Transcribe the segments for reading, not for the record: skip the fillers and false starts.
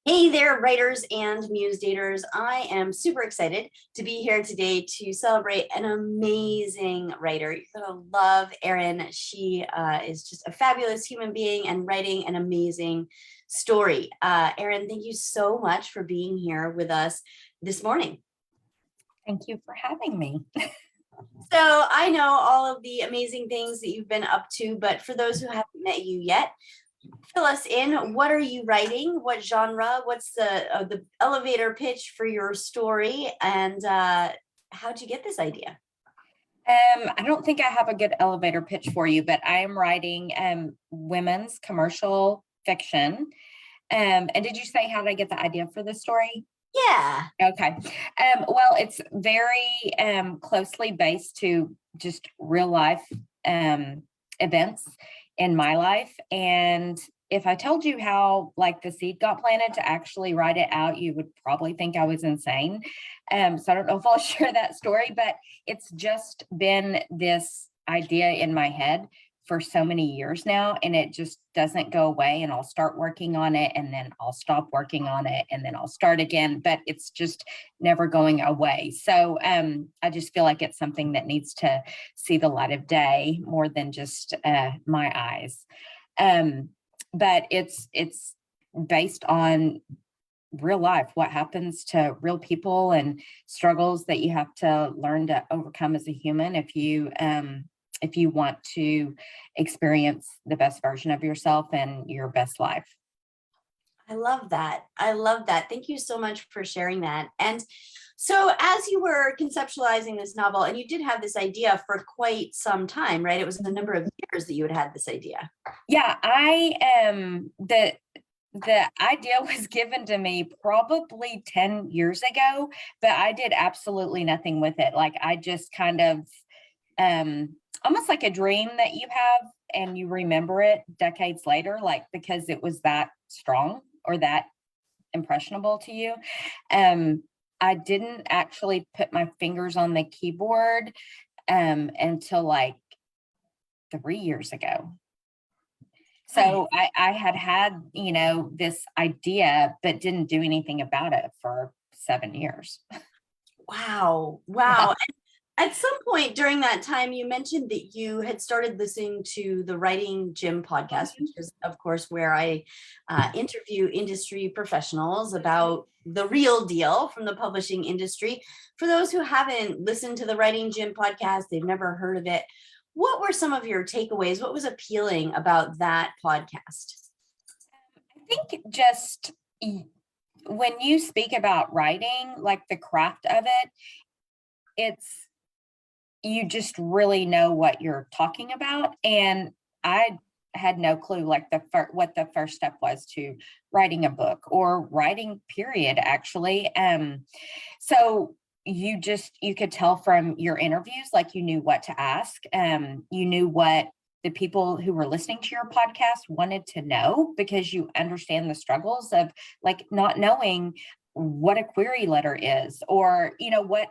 Hey there, writers and muse daters. I am super excited to be here today to celebrate an amazing writer. You're going to love Erin. She is just a fabulous human being and writing an amazing story. Erin, thank you so much for being here with us this morning. Thank you for having me. So I know all of the amazing things that you've been up to, but for those who haven't met you yet, fill us in. What are you writing? What genre? What's the elevator pitch for your story? And how'd you get this idea? I don't think I have a good elevator pitch for you, but I am writing women's commercial fiction. And did you say how did I get the idea for this story? Yeah. Okay. Well, it's very closely based to just real life events in my life. And if I told you how like the seed got planted to actually write it out, you would probably think I was insane. So I don't know if I'll share that story, but it's just been this idea in my head for so many years now, and it just doesn't go away. And I'll start working on it, and then I'll stop working on it, and then I'll start again, but it's just never going away. So I just feel like it's something that needs to see the light of day more than just my eyes. But it's based on real life, what happens to real people and struggles that you have to learn to overcome as a human if you want to experience the best version of yourself and your best life. I love that. I love that. Thank you so much for sharing that. And so as you were conceptualizing this novel, and you did have this idea for quite some time, right? It was a number of years that you had this idea. Yeah, I am the idea was given to me probably 10 years ago, but I did absolutely nothing with it. Like I just kind of almost like a dream that you have and you remember it decades later, like because it was that strong or that impressionable to you. I didn't actually put my fingers on the keyboard until like 3 years ago. So I had, this idea, but didn't do anything about it for 7 years. Wow. Wow. At some point during that time, you mentioned that you had started listening to the Writing Gym podcast, which is, of course, where I interview industry professionals about the real deal from the publishing industry. For those who haven't listened to the Writing Gym podcast, they've never heard of it. What were some of your takeaways? What was appealing about that podcast? I think just when you speak about writing, like the craft of it, you just really know what you're talking about. And I had no clue like what the first step was to writing a book or writing period, actually. So you could tell from your interviews, like you knew what to ask. You knew what the people who were listening to your podcast wanted to know because you understand the struggles of like not knowing what a query letter is or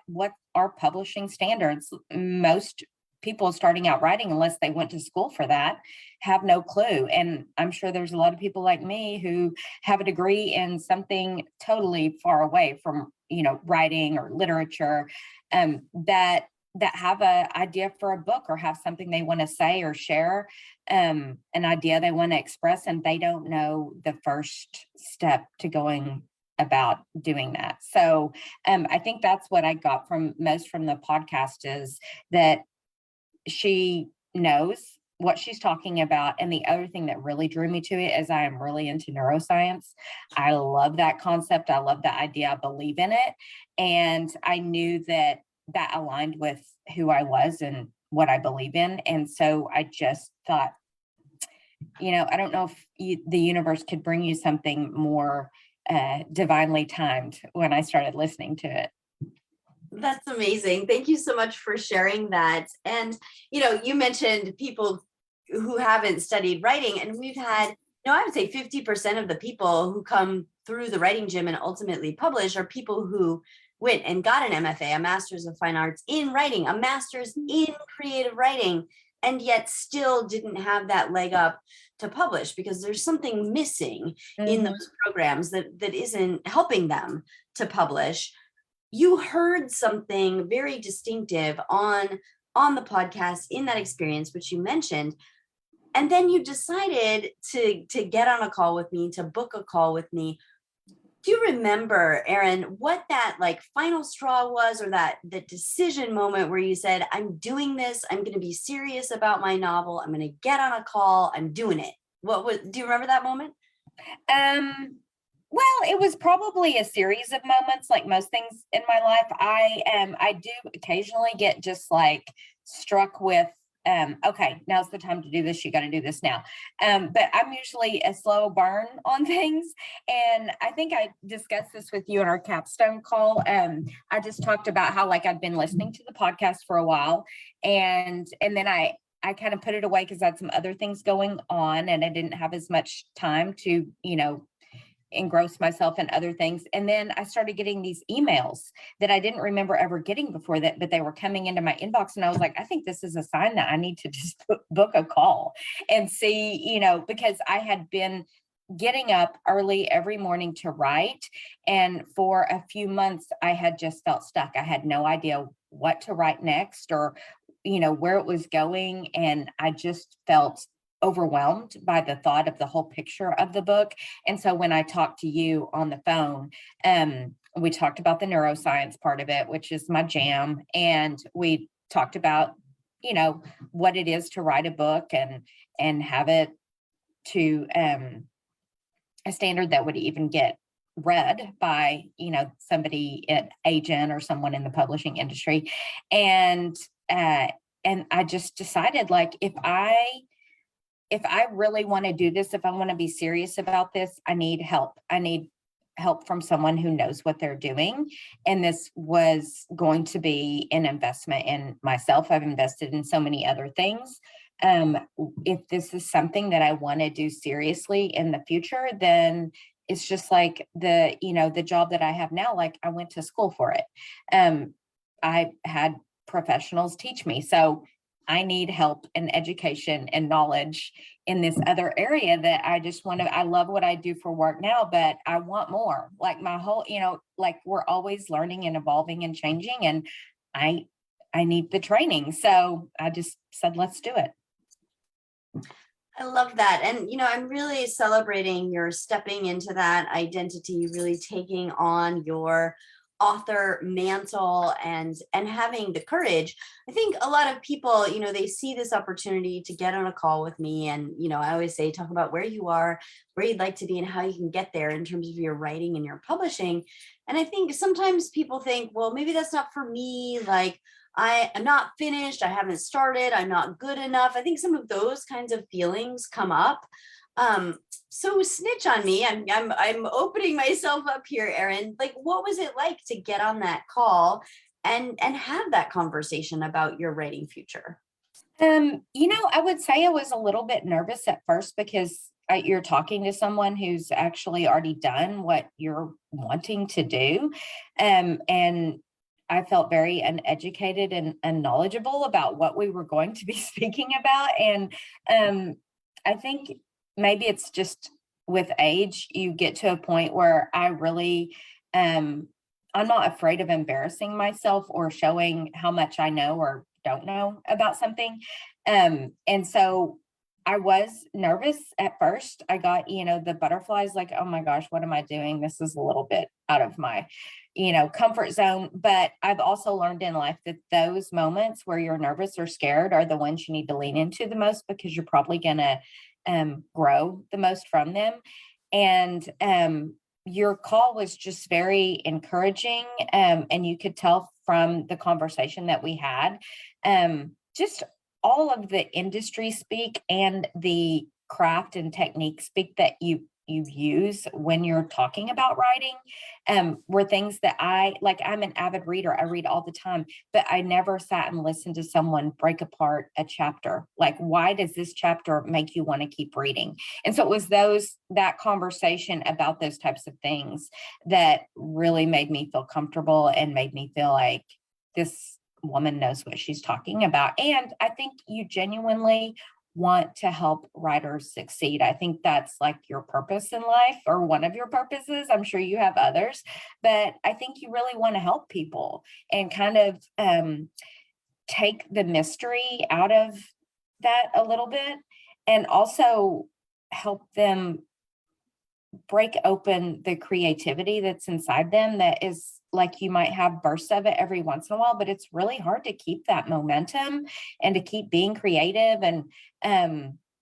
what are publishing standards. Most people starting out writing, unless they went to school for that, have no clue. And I'm sure there's a lot of people like me who have a degree in something totally far away from writing or literature, that have an idea for a book or have something they want to say or share, an idea they want to express, and they don't know the first step to going about doing that. So I think that's what I got from the podcast is that she knows what she's talking about. And the other thing that really drew me to it is I am really into neuroscience. I love that concept. I love the idea. I believe in it. And I knew that aligned with who I was and what I believe in. And so I just thought, I don't know if the universe could bring you something more divinely timed when I started listening to it. That's amazing. Thank you so much for sharing that. And, you mentioned people who haven't studied writing, and we've had, I would say 50% of the people who come through the Writing Gym and ultimately publish are people who went and got an MFA, a Master's of Fine Arts in Writing, a Master's in Creative Writing, and yet still didn't have that leg up to publish because there's something missing in Mhm. those programs that isn't helping them to publish. You heard something very distinctive on the podcast in that experience, which you mentioned, and then you decided to get on a call with me, to book a call with me. Do you remember, Erin, what that like final straw was, or that the decision moment where you said, I'm doing this, I'm going to be serious about my novel, I'm going to get on a call, I'm doing it? Do you remember that moment? Um, well, it was probably a series of moments, like most things in my life. I do occasionally get just like struck with, okay, now's the time to do this. You got to do this now. But I'm usually a slow burn on things, and I think I discussed this with you in our capstone call. I just talked about how like I'd been listening to the podcast for a while, and then I kind of put it away because I had some other things going on and I didn't have as much time to, engross myself in other things. And then I started getting these emails that I didn't remember ever getting before that, but they were coming into my inbox. And I was like, I think this is a sign that I need to just book a call and see, because I had been getting up early every morning to write. And for a few months, I had just felt stuck. I had no idea what to write next or, where it was going. And I just felt overwhelmed by the thought of the whole picture of the book. And so when I talked to you on the phone, we talked about the neuroscience part of it, which is my jam. And we talked about, what it is to write a book and have it to a standard that would even get read by somebody an agent or someone in the publishing industry. And I just decided, like, if I really want to do this, if I want to be serious about this, I need help. I need help from someone who knows what they're doing. And this was going to be an investment in myself. I've invested in so many other things. If this is something that I want to do seriously in the future, then it's just like the job that I have now, like I went to school for it. I had professionals teach me. So I need help and education and knowledge in this other area that I just want to. I love what I do for work now, but I want more. Like my whole, like we're always learning and evolving and changing, and I need the training. So I just said, let's do it. I love that. And, I'm really celebrating your stepping into that identity, really taking on your author mantle and having the courage. I think a lot of people, they see this opportunity to get on a call with me. And, I always say, talk about where you are, where you'd like to be, and how you can get there in terms of your writing and your publishing. And I think sometimes people think, well, maybe that's not for me. Like, I am not finished. I haven't started. I'm not good enough. I think some of those kinds of feelings come up. So snitch on me. I'm opening myself up here, Erin. Like, what was it like to get on that call and have that conversation about your writing future? I would say I was a little bit nervous at first because you're talking to someone who's actually already done what you're wanting to do. And I felt very uneducated and unknowledgeable about what we were going to be speaking about. And I think maybe it's just with age, you get to a point where I really, I'm not afraid of embarrassing myself or showing how much I know or don't know about something. And so I was nervous at first. I got, the butterflies, like, oh my gosh, what am I doing? This is a little bit out of my, comfort zone. But I've also learned in life that those moments where you're nervous or scared are the ones you need to lean into the most, because you're probably going to grow the most from them. And your call was just very encouraging. And you could tell from the conversation that we had, just all of the industry speak and the craft and technique speak that you use when you're talking about writing, were things that I'm an avid reader. I read all the time, but I never sat and listened to someone break apart a chapter. Like, why does this chapter make you want to keep reading? And so it was that conversation about those types of things that really made me feel comfortable and made me feel like this woman knows what she's talking about. And I think you genuinely want to help writers succeed. I think that's like your purpose in life, or one of your purposes. I'm sure you have others, but I think you really want to help people and kind of take the mystery out of that a little bit, and also help them break open the creativity that's inside them. That is, like, you might have bursts of it every once in a while, but it's really hard to keep that momentum and to keep being creative. And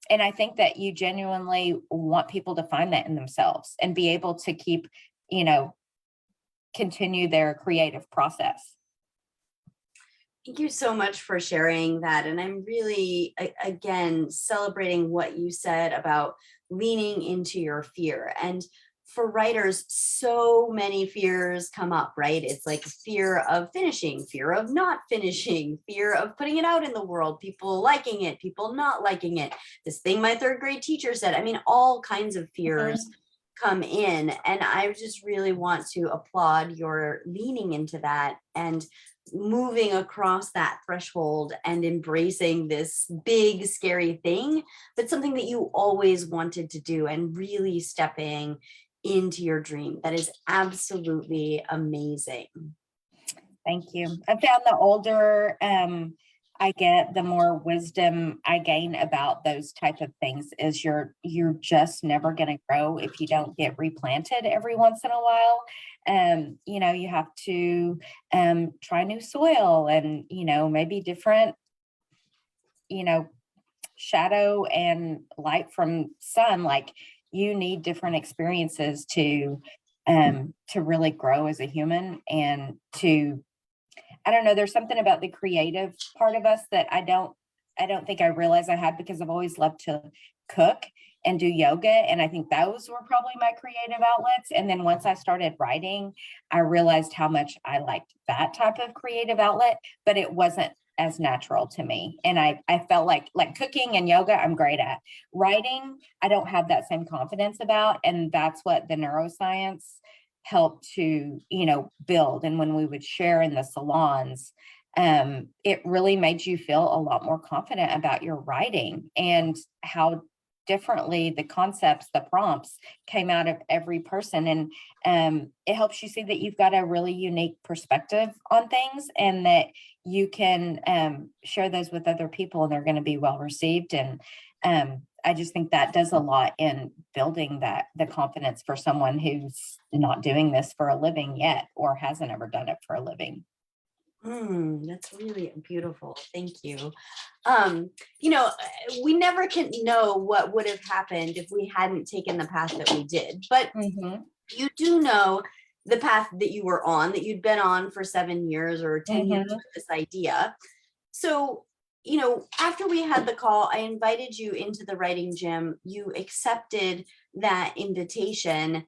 I think that you genuinely want people to find that in themselves and be able to keep, you know, continue their creative process. Thank you so much for sharing that. And I'm really, again, celebrating what you said about leaning into your fear. And for writers, so many fears come up, right? It's like fear of finishing, fear of not finishing, fear of putting it out in the world, people liking it, people not liking it. This thing my third grade teacher said. I mean, all kinds of fears come in. And I just really want to applaud your leaning into that and moving across that threshold and embracing this big scary thing, but something that you always wanted to do, and really stepping into your dream. That is absolutely amazing. Thank you. I found the older I get, the more wisdom I gain about those type of things. Is you're just never going to grow if you don't get replanted every once in a while. You know, you have to try new soil, and, you know, maybe different, you know, shadow and light from sun. Like, you need different experiences to really grow as a human, and to, I don't know, there's something about the creative part of us that I don't think I realized I had, because I've always loved to cook and do yoga. And I think those were probably my creative outlets. And then once I started writing, I realized how much I liked that type of creative outlet, but it wasn't as natural to me. And I felt like cooking and yoga, I'm great at. Writing, I don't have that same confidence about. And that's what the neuroscience helped to, you know, build. And when we would share in the salons, it really made you feel a lot more confident about your writing, and how differently the concepts, the prompts came out of every person. And it helps you see that you've got a really unique perspective on things, and that you can share those with other people, and they're going to be well received. And I just think that does a lot in building the confidence for someone who's not doing this for a living yet, or hasn't ever done it for a living. That's really beautiful. Thank you. You know, we never can know what would have happened if we hadn't taken the path that we did, but you do know the path that you were on, that you'd been on for 7 years or 10 years with this idea. So, you know, after we had the call, I invited you into the writing gym. You accepted that invitation,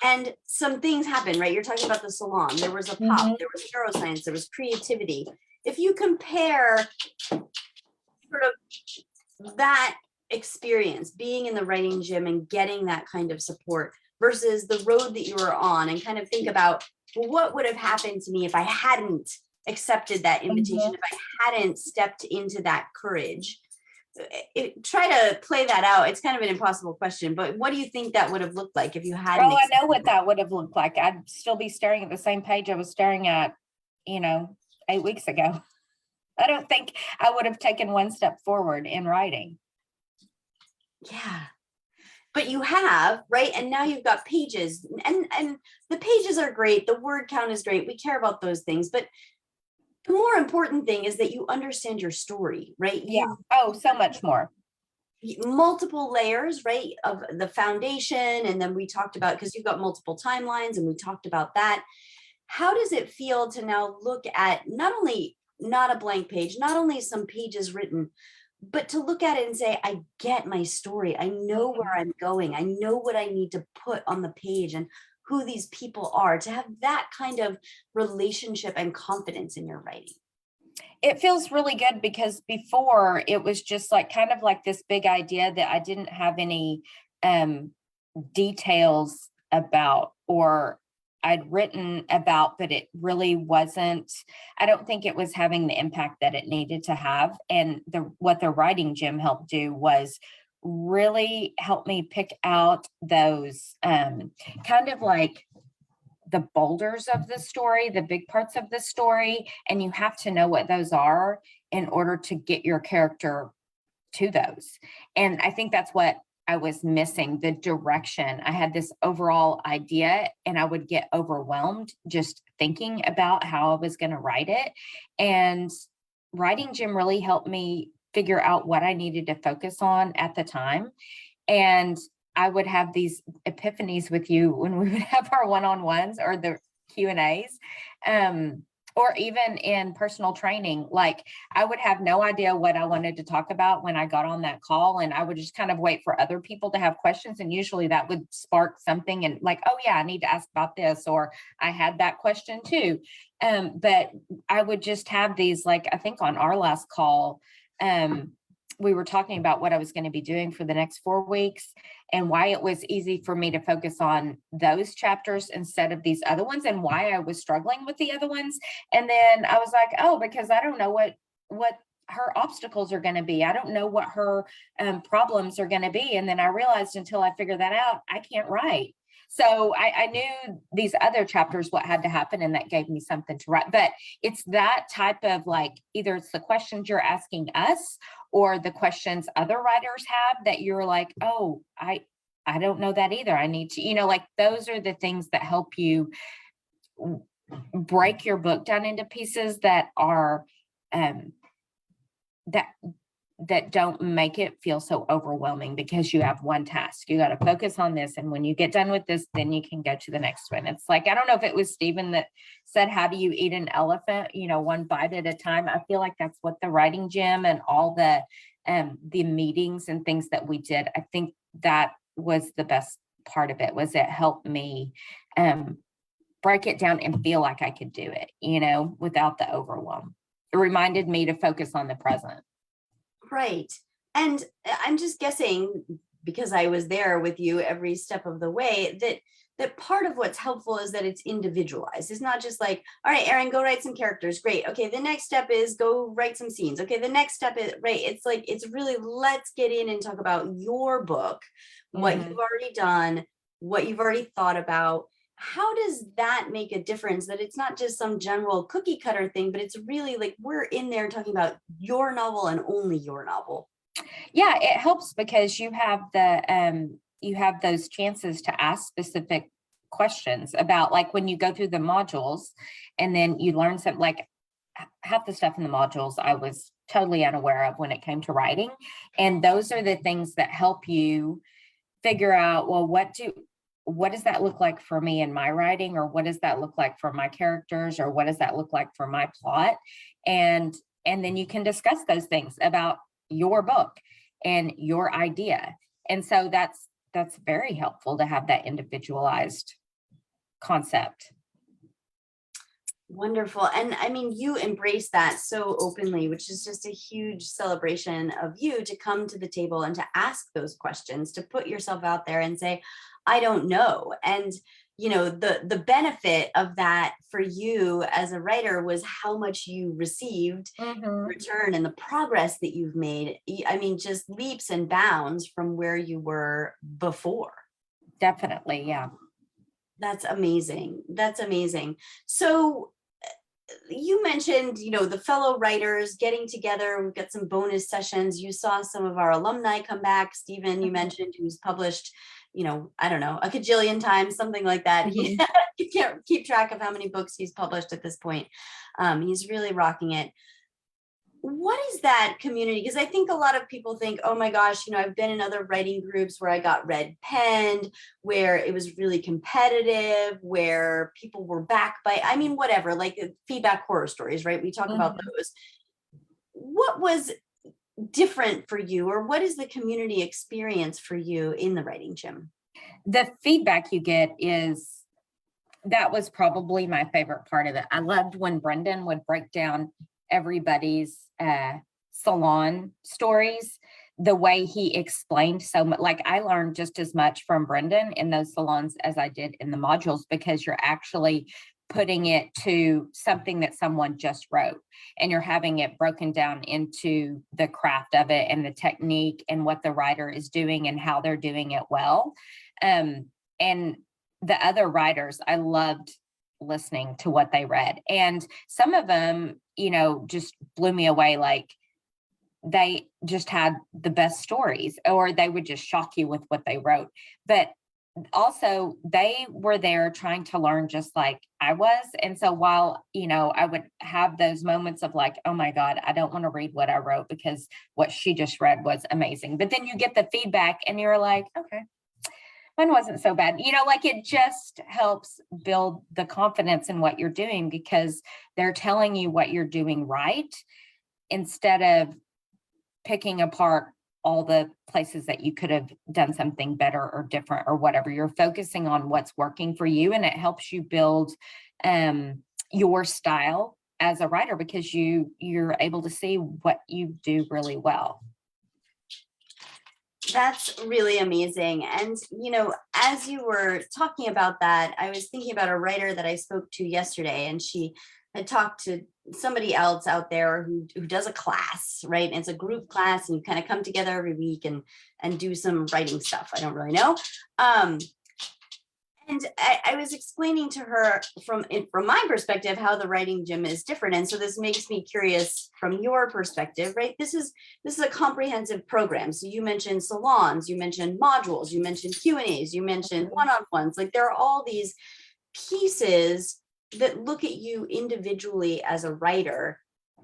and some things happened, right? You're talking about the salon. There was a pop, there was neuroscience, there was creativity. If you compare sort of that experience, being in the writing gym and getting that kind of support, versus the road that you were on, and kind of think about, well, what would have happened to me if I hadn't accepted that invitation, if I hadn't stepped into that courage? Try to play that out. It's kind of an impossible question, but what do you think that would have looked like if you hadn't? Oh, I know what that would have looked like. I'd still be staring at the same page I was staring at, you know, 8 weeks ago. I don't think I would have taken one step forward in writing. Yeah. But you have, right? And now you've got pages, and the pages are great. The word count is great. We care about those things, but the more important thing is that you understand your story, right? Yeah. Oh, so much more. Multiple layers, right, of the foundation. And then we talked about, because you've got multiple timelines, and we talked about that. How does it feel to now look at not only not a blank page, not only some pages written, but to look at it and say, I get my story. I know where I'm going. I know what I need to put on the page and who these people are, to have that kind of relationship and confidence in your writing? It feels really good, because before it was just like kind of like this big idea that I didn't have any details about, or I'd written about, but it really wasn't, I don't think it was having the impact that it needed to have. And what the writing gym helped do was really help me pick out those kind of like the boulders of the story, the big parts of the story, and you have to know what those are in order to get your character to those. And I think that's what I was missing, the direction. I had this overall idea and I would get overwhelmed just thinking about how I was going to write it. And writing gym really helped me figure out what I needed to focus on at the time. And I would have these epiphanies with you when we would have our one-on-ones or the Q&As. Or even in personal training, like I would have no idea what I wanted to talk about when I got on that call, and I would just kind of wait for other people to have questions. And usually that would spark something and like, oh yeah, I need to ask about this, or I had that question too. But I would just have these, like, I think on our last call, we were talking about what I was going to be doing for the next 4 weeks and why it was easy for me to focus on those chapters instead of these other ones, and why I was struggling with the other ones. And then I was like, oh, because I don't know what her obstacles are going to be. I don't know what her problems are going to be. And then I realized until I figured that out, I can't write. So I knew these other chapters, what had to happen, and that gave me something to write. But it's that type of, like, either it's the questions you're asking us or the questions other writers have that you're like, oh, I don't know that either. I need to, like, those are the things that help you break your book down into pieces that are that don't make it feel so overwhelming, because you have one task. You got to focus on this. And when you get done with this, then you can go to the next one. It's like, I don't know if it was Stephen that said, how do you eat an elephant? One bite at a time. I feel like that's what the writing gym and all the meetings and things that we did, I think that was the best part of it, was it helped me break it down and feel like I could do it, without the overwhelm. It reminded me to focus on the present. Right. And I'm just guessing, because I was there with you every step of the way, that part of what's helpful is that it's individualized. It's not just like, all right, Erin, go write some characters. Great. Okay. The next step is go write some scenes. Okay. The next step is, right. It's like, it's really, let's get in and talk about your book, what you've already done, what you've already thought about. How does that make a difference, that it's not just some general cookie cutter thing, but it's really like we're in there talking about your novel and only your novel? Yeah, it helps because you have those chances to ask specific questions about, like, when you go through the modules and then you learn something, like half the stuff in the modules I was totally unaware of when it came to writing. And those are the things that help you figure out, well, what does that look like for me in my writing, or what does that look like for my characters, or what does that look like for my plot? And then you can discuss those things about your book and your idea. And so that's very helpful to have that individualized concept. Wonderful. And I mean, you embrace that so openly, which is just a huge celebration of you to come to the table and to ask those questions, to put yourself out there and say, I don't know. And the benefit of that for you as a writer was how much you received in return, and the progress that you've made. I mean, just leaps and bounds from where you were before. Definitely. Yeah. That's amazing. That's amazing. So you mentioned, the fellow writers getting together. We've got some bonus sessions. You saw some of our alumni come back. Stephen, you mentioned, who's published, I don't know, a cajillion times, something like that. You can't keep track of how many books he's published at this point. He's really rocking it. What is that community? Because I think a lot of people think, oh my gosh, I've been in other writing groups where I got red penned, where it was really competitive, where people were back by, whatever, like feedback horror stories, right? We talk about those. What was different for you, or what is the community experience for you in the writing gym? The feedback you get that was probably my favorite part of it. I loved when Brendan would break down everybody's salon stories, the way he explained so much, like I learned just as much from Brendan in those salons as I did in the modules, because you're actually putting it to something that someone just wrote, and you're having it broken down into the craft of it and the technique and what the writer is doing and how they're doing it well. And the other writers, I loved listening to what they read. And some of them, just blew me away. Like, they just had the best stories, or they would just shock you with what they wrote. But also, they were there trying to learn just like I was. And so while, I would have those moments of like, oh my God, I don't want to read what I wrote because what she just read was amazing. But then you get the feedback and you're like, okay, mine wasn't so bad. Like, it just helps build the confidence in what you're doing, because they're telling you what you're doing right, instead of picking apart all the places that you could have done something better or different or whatever. You're focusing on what's working for you, and it helps you build your style as a writer, because you're able to see what you do really well. That's really amazing. And, as you were talking about that, I was thinking about a writer that I spoke to yesterday, and she had talked to somebody else out there who does a class, right? And it's a group class, and you kind of come together every week and do some writing stuff. I don't really know. And I was explaining to her from my perspective how the writing gym is different. And so this makes me curious from your perspective, right? This is a comprehensive program. So you mentioned salons, you mentioned modules, you mentioned Q&As, you mentioned one-on-ones. Like, there are all these pieces that look at you individually as a writer.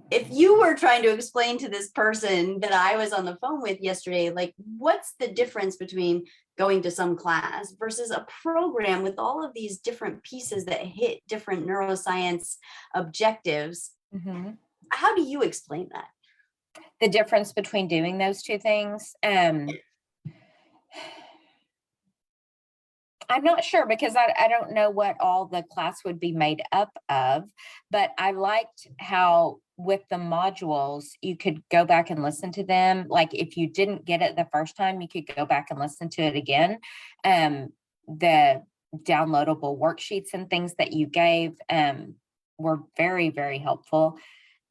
If you were trying to explain to this person that I was on the phone with yesterday, like, what's the difference between going to some class versus a program with all of these different pieces that hit different neuroscience objectives? Mm-hmm. How do you explain that? The difference between doing those two things? I'm not sure, because I don't know what all the class would be made up of, but I liked how with the modules, you could go back and listen to them. Like, if you didn't get it the first time, you could go back and listen to it again. The downloadable worksheets and things that you gave were very, very helpful.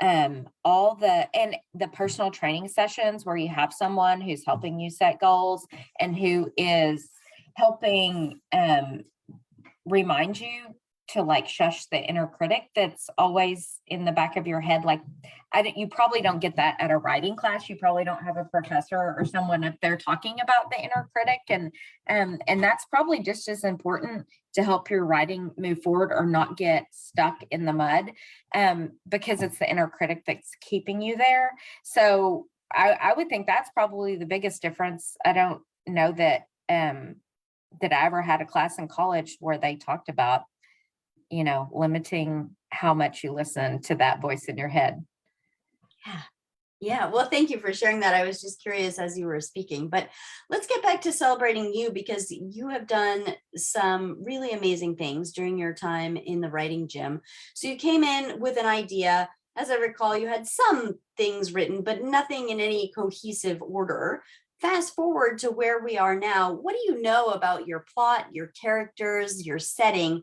All the personal training sessions where you have someone who's helping you set goals and who is helping remind you to like shush the inner critic that's always in the back of your head. Like, you probably don't get that at a writing class. You probably don't have a professor or someone up there talking about the inner critic, and that's probably just as important to help your writing move forward or not get stuck in the mud, because it's the inner critic that's keeping you there. So I would think that's probably the biggest difference. I don't know that I ever had a class in college where they talked about, limiting how much you listen to that voice in your head. Yeah. Well, thank you for sharing that. I was just curious as you were speaking, but let's get back to celebrating you, because you have done some really amazing things during your time in the writing gym. So you came in with an idea. As I recall, you had some things written, but nothing in any cohesive order. Fast forward to where we are now. What do you know about your plot, your characters, your setting?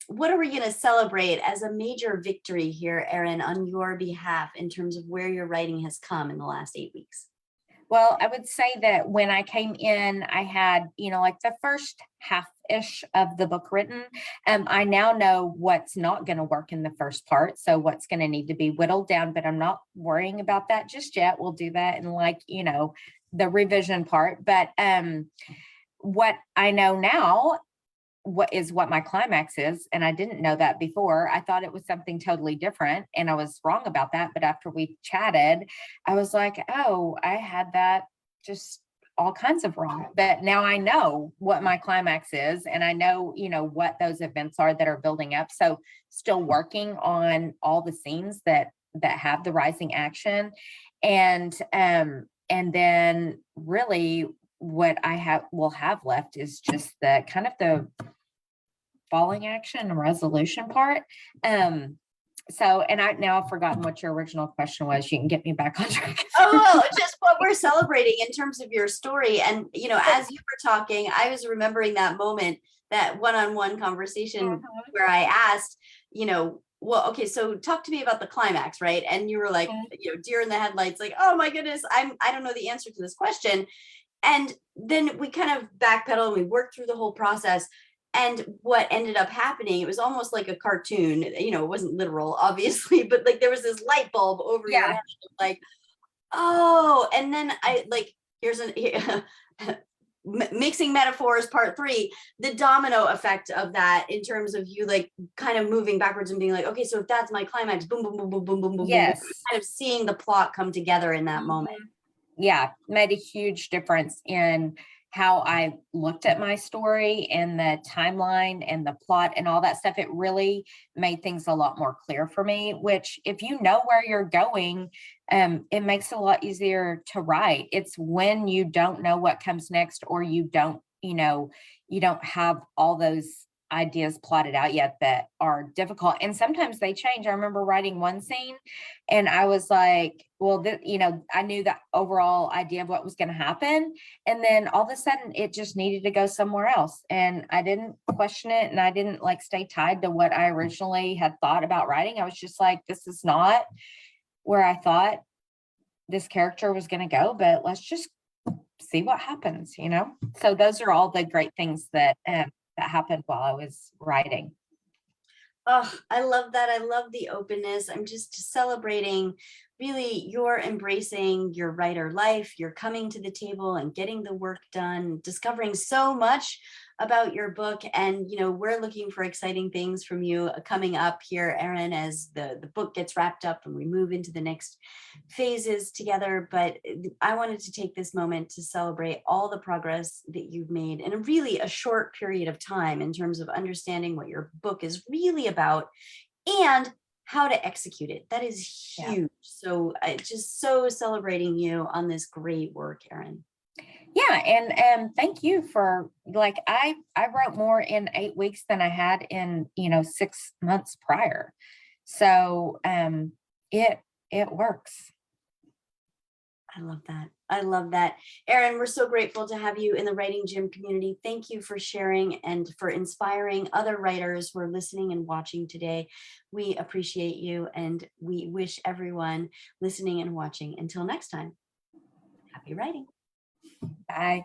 What are we going to celebrate as a major victory here, Erin, on your behalf in terms of where your writing has come in the last 8 weeks? Well, I would say that when I came in, I had, like the first half-ish of the book written. I now know what's not going to work in the first part. So what's going to need to be whittled down, but I'm not worrying about that just yet. We'll do that in the revision part. But what I know now what my climax is. And I didn't know that before. I thought it was something totally different, and I was wrong about that. But after we chatted, I was like, oh, I had that just all kinds of wrong. But now I know what my climax is, and I know, what those events are that are building up. So still working on all the scenes that have the rising action. And then really what I will have left is just the kind of the falling action and resolution part. So, and now I've forgotten what your original question was. You can get me back on track. Oh, well, just what we're celebrating in terms of your story. And, you know, as you were talking, I was remembering that moment, that one-on-one conversation where I asked, you know, well, okay, so talk to me about the climax, right? And you were like, you know, deer in the headlights, like, oh my goodness, I don't know the answer to this question. And then we kind of backpedal and we worked through the whole process. And what ended up happening, it was almost like a cartoon, you know, it wasn't literal, obviously, but like there was this light bulb over your Yeah. head, like, oh, and then I like, here's an mixing metaphors part 3, the domino effect of that in terms of you like kind of moving backwards and being like, okay, so if that's my climax, boom, boom, boom, boom, boom, boom, boom, boom, Yes. kind of seeing the plot come together in that moment. Yeah, made a huge difference in how I looked at my story and the timeline and the plot and all that stuff. It really made things a lot more clear for me, which if you know where you're going, it makes it a lot easier to write. It's when you don't know what comes next, or you don't, you don't have all those ideas plotted out yet that are difficult. And sometimes they change. I remember writing one scene and I was like, well, I knew the overall idea of what was going to happen. And then all of a sudden it just needed to go somewhere else. And I didn't question it. And I didn't like stay tied to what I originally had thought about writing. I was just like, this is not where I thought this character was going to go, but let's just see what happens. So those are all the great things that happened while I was writing. Oh, I love that. I love the openness. I'm just celebrating really your embracing your writer life, you're coming to the table and getting the work done, discovering so much about your book. And, you know, we're looking for exciting things from you coming up here, Erin, as the book gets wrapped up and we move into the next phases together. But I wanted to take this moment to celebrate all the progress that you've made in a really a short period of time in terms of understanding what your book is really about and how to execute it. That is huge. Yeah. So just so celebrating you on this great work, Erin. Yeah, and thank you for like I wrote more in 8 weeks than I had in 6 months prior. So it works. I love that. I love that. Erin, we're so grateful to have you in the Writing Gym community. Thank you for sharing and for inspiring other writers who are listening and watching today. We appreciate you and we wish everyone listening and watching. Until next time, happy writing. Bye.